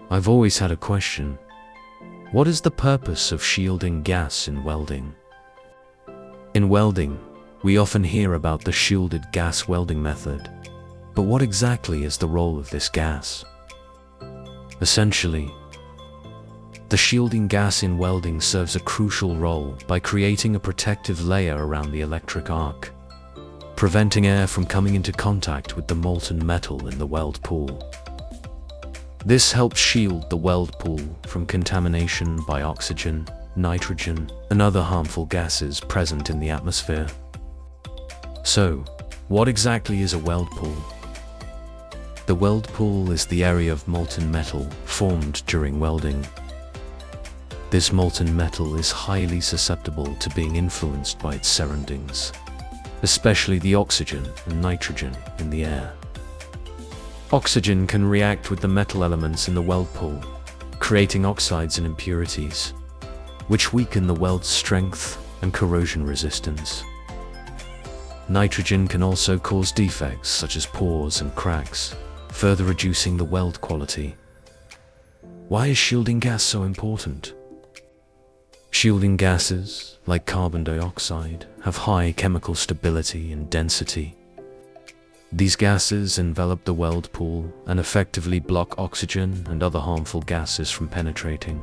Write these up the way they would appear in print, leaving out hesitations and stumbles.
I've always had a question. What is the purpose of shielding gas in welding? In welding, we often hear about the shielded gas welding method. But what exactly is the role of this gas? Essentially, the shielding gas in welding serves a crucial role by creating a protective layer around the electric arc, preventing air from coming into contact with the molten metal in the weld pool. This helps shield the weld pool from contamination by oxygen, nitrogen, and other harmful gases present in the atmosphere. So, what exactly is a weld pool? The weld pool is the area of molten metal formed during welding. This molten metal is highly susceptible to being influenced by its surroundings, especially the oxygen and nitrogen in the air. Oxygen can react with the metal elements in the weld pool, creating oxides and impurities, which weaken the weld's strength and corrosion resistance. Nitrogen can also cause defects such as pores and cracks, further reducing the weld quality. Why is shielding gas so important? Shielding gases, like carbon dioxide, have high chemical stability and density. These gases envelop the weld pool and effectively block oxygen and other harmful gases from penetrating.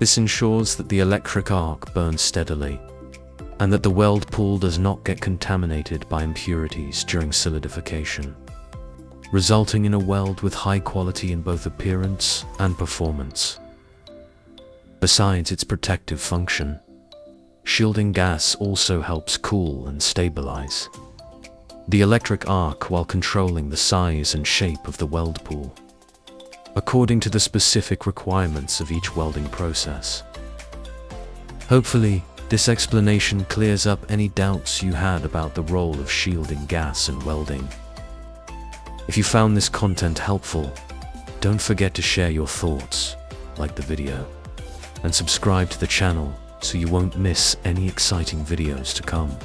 This ensures that the electric arc burns steadily, and that the weld pool does not get contaminated by impurities during solidification, resulting in a weld with high quality in both appearance and performance. Besides its protective function, shielding gas also helps cool and stabilize the electric arc while controlling the size and shape of the weld pool, according to the specific requirements of each welding process. Hopefully, this explanation clears up any doubts you had about the role of shielding gas in welding. If you found this content helpful, don't forget to share your thoughts, like the video, and subscribe to the channel so you won't miss any exciting videos to come.